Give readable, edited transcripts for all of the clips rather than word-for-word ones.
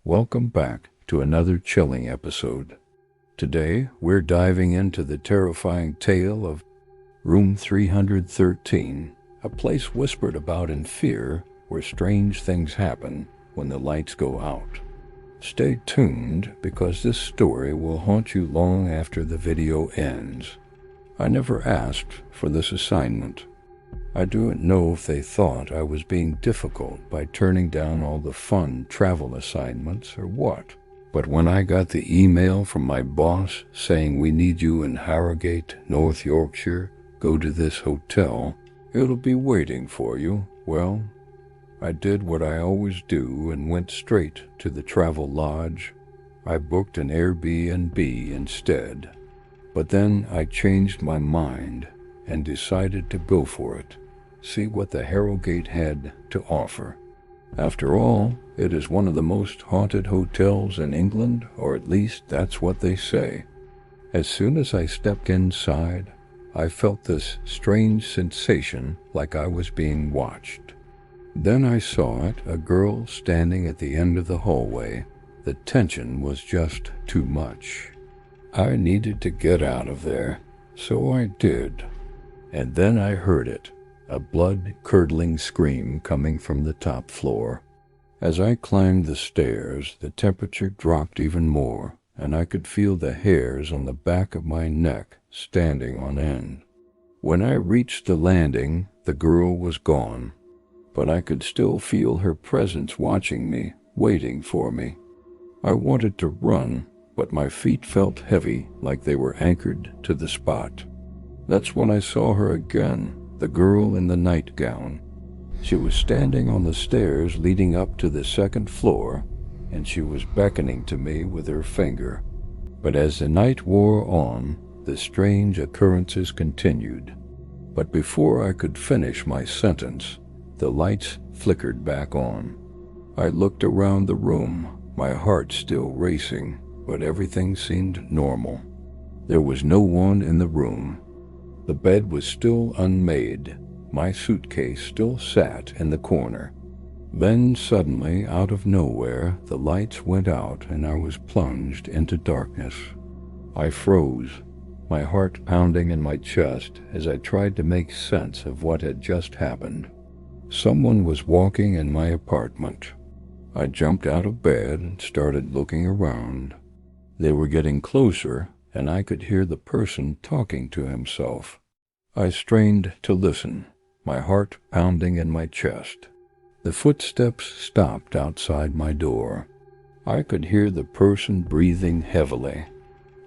Welcome back to another chilling episode. Today, we're diving into the terrifying tale of Room 313, a place whispered about in fear where strange things happen when the lights go out. Stay tuned because this story will haunt you long after the video ends. I never asked for this assignment. I don't know if they thought I was being difficult by turning down all the fun travel assignments or what. But when I got the email from my boss saying we need you in Harrogate, North Yorkshire, go to this hotel, it'll be waiting for you, well, I did what I always do and went straight to the travel lodge. I booked an Airbnb instead. But then I changed my mind and decided to go for it, see what the Harrogate had to offer. After all, it is one of the most haunted hotels in England, or at least that's what they say. As soon as I stepped inside, I felt this strange sensation like I was being watched. Then I saw it, a girl standing at the end of the hallway. The tension was just too much. I needed to get out of there, so I did. And then I heard it, a blood-curdling scream coming from the top floor. As I climbed the stairs, the temperature dropped even more, and I could feel the hairs on the back of my neck standing on end. When I reached the landing, the girl was gone, but I could still feel her presence watching me, waiting for me. I wanted to run, but my feet felt heavy like they were anchored to the spot. That's when I saw her again, the girl in the nightgown. She was standing on the stairs leading up to the second floor, and she was beckoning to me with her finger. But as the night wore on, the strange occurrences continued. But before I could finish my sentence, the lights flickered back on. I looked around the room, my heart still racing, but everything seemed normal. There was no one in the room. The bed was still unmade. My suitcase still sat in the corner. Then suddenly, out of nowhere, the lights went out and I was plunged into darkness. I froze, my heart pounding in my chest as I tried to make sense of what had just happened. Someone was walking in my apartment. I jumped out of bed and started looking around. They were getting closer, and I could hear the person talking to himself. I strained to listen, my heart pounding in my chest. The footsteps stopped outside my door. I could hear the person breathing heavily.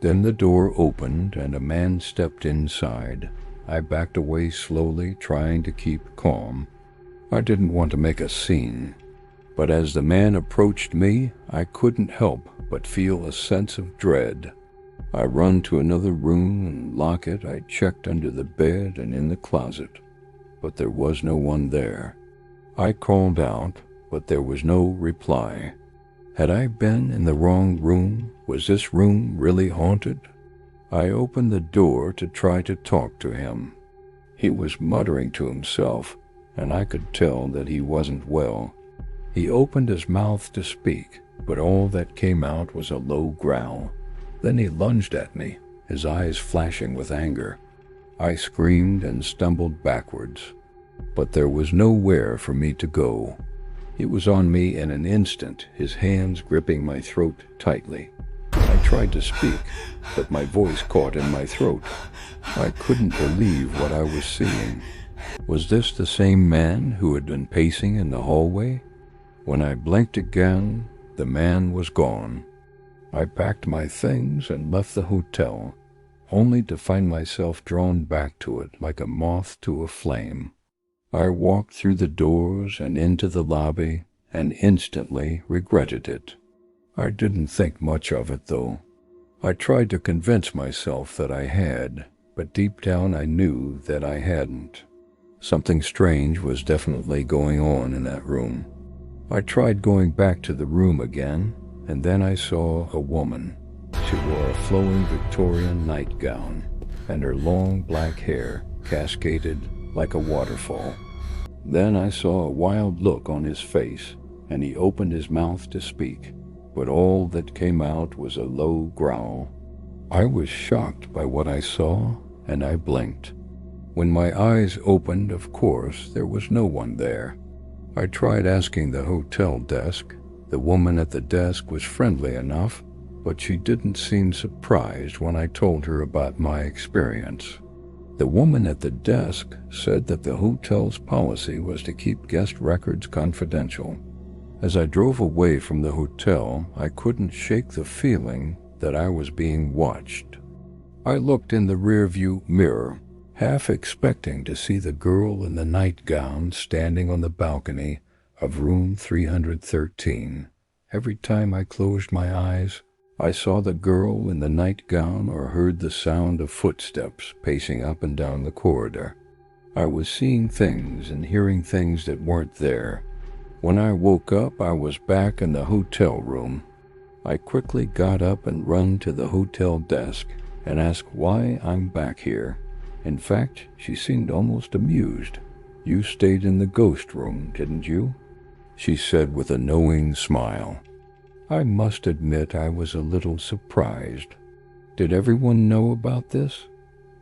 Then the door opened and a man stepped inside. I backed away slowly, trying to keep calm. I didn't want to make a scene. But as the man approached me, I couldn't help but feel a sense of dread. I run to another room and lock it. I checked under the bed and in the closet, but there was no one there. I called out, but there was no reply. Had I been in the wrong room? Was this room really haunted? I opened the door to try to talk to him. He was muttering to himself, and I could tell that he wasn't well. He opened his mouth to speak, but all that came out was a low growl. Then he lunged at me, his eyes flashing with anger. I screamed and stumbled backwards, but there was nowhere for me to go. He was on me in an instant, his hands gripping my throat tightly. I tried to speak, but my voice caught in my throat. I couldn't believe what I was seeing. Was this the same man who had been pacing in the hallway? When I blinked again, the man was gone. I packed my things and left the hotel, only to find myself drawn back to it like a moth to a flame. I walked through the doors and into the lobby and instantly regretted it. I didn't think much of it, though. I tried to convince myself that I had, but deep down I knew that I hadn't. Something strange was definitely going on in that room. I tried going back to the room again, and then I saw a woman. She wore a flowing Victorian nightgown, and her long black hair cascaded like a waterfall. Then I saw a wild look on his face, and he opened his mouth to speak, but all that came out was a low growl. I was shocked by what I saw, and I blinked. When my eyes opened, of course, there was no one there. I tried asking the hotel desk. The woman at the desk was friendly enough, but she didn't seem surprised when I told her about my experience. The woman at the desk said that the hotel's policy was to keep guest records confidential. As I drove away from the hotel, I couldn't shake the feeling that I was being watched. I looked in the rearview mirror, half expecting to see the girl in the nightgown standing on the balcony of room 313. Every time I closed my eyes, I saw the girl in the nightgown or heard the sound of footsteps pacing up and down the corridor. I was seeing things and hearing things that weren't there. When I woke up, I was back in the hotel room. I quickly got up and ran to the hotel desk and asked why I'm back here. In fact, she seemed almost amused. "You stayed in the ghost room, didn't you?" she said with a knowing smile. I must admit I was a little surprised. Did everyone know about this?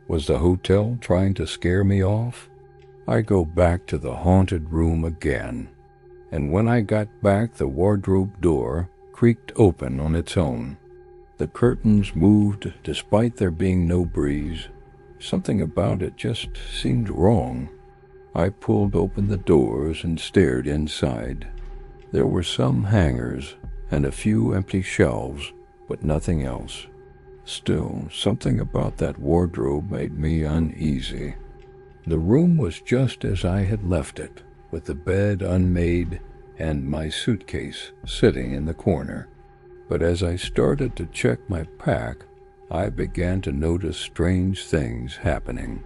Was the hotel trying to scare me off? I go back to the haunted room again, and when I got back, the wardrobe door creaked open on its own. The curtains moved despite there being no breeze. Something about it just seemed wrong. I pulled open the doors and stared inside. There were some hangers and a few empty shelves, but nothing else. Still, something about that wardrobe made me uneasy. The room was just as I had left it, with the bed unmade and my suitcase sitting in the corner. But as I started to check my pack, I began to notice strange things happening.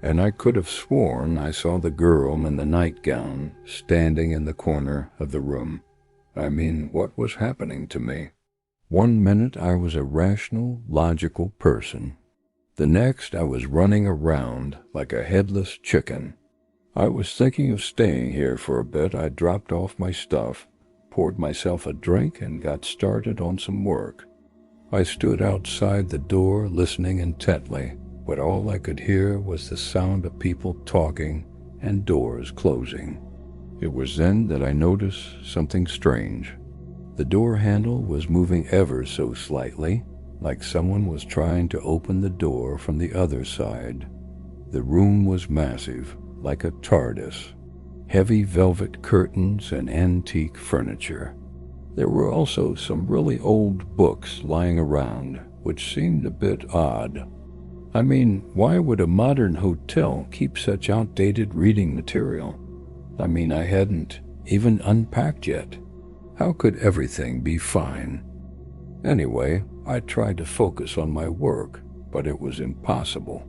And I could have sworn I saw the girl in the nightgown standing in the corner of the room. I mean, what was happening to me? 1 minute I was a rational, logical person. The next I was running around like a headless chicken. I was thinking of staying here for a bit. I dropped off my stuff, poured myself a drink, and got started on some work. I stood outside the door listening intently, but all I could hear was the sound of people talking and doors closing. It was then that I noticed something strange. The door handle was moving ever so slightly, like someone was trying to open the door from the other side. The room was massive, like a TARDIS. Heavy velvet curtains and antique furniture. There were also some really old books lying around, which seemed a bit odd. I mean, why would a modern hotel keep such outdated reading material? I mean, I hadn't even unpacked yet. How could everything be fine? Anyway, I tried to focus on my work, but it was impossible.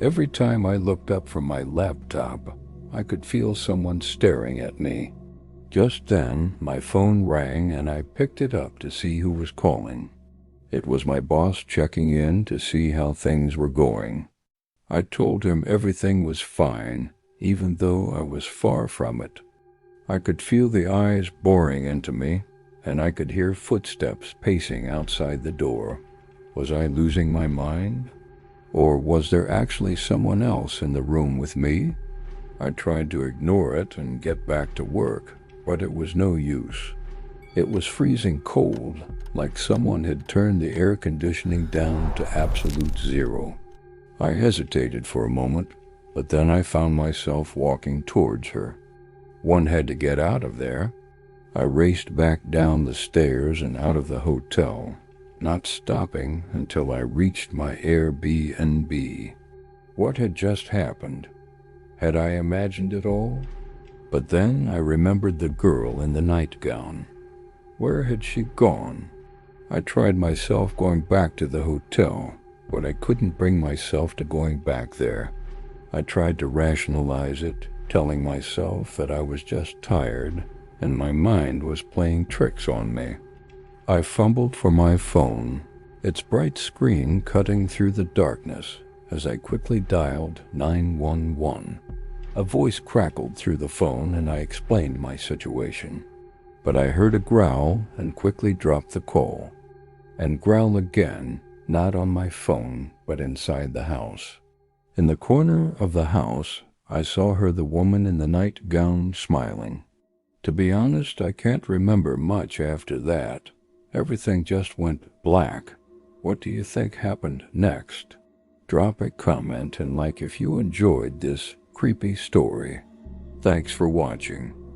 Every time I looked up from my laptop, I could feel someone staring at me. Just then, my phone rang and I picked it up to see who was calling. It was my boss checking in to see how things were going. I told him everything was fine, even though I was far from it. I could feel the eyes boring into me, and I could hear footsteps pacing outside the door. Was I losing my mind? Or was there actually someone else in the room with me? I tried to ignore it and get back to work, but it was no use. It was freezing cold, like someone had turned the air conditioning down to absolute zero. I hesitated for a moment, but then I found myself walking towards her. One had to get out of there. I raced back down the stairs and out of the hotel, not stopping until I reached my Airbnb. What had just happened? Had I imagined it all? But then I remembered the girl in the nightgown. Where had she gone? I tried myself going back to the hotel, but I couldn't bring myself to going back there. I tried to rationalize it, telling myself that I was just tired and my mind was playing tricks on me. I fumbled for my phone, its bright screen cutting through the darkness as I quickly dialed 911. A voice crackled through the phone and I explained my situation. but I heard a growl and quickly dropped the coal, and growl again, not on my phone, but inside the house. In the corner of the house, I saw her, the woman in the nightgown, smiling. To be honest, I can't remember much after that. Everything just went black. What do you think happened next? Drop a comment and like if you enjoyed this creepy story. Thanks for watching.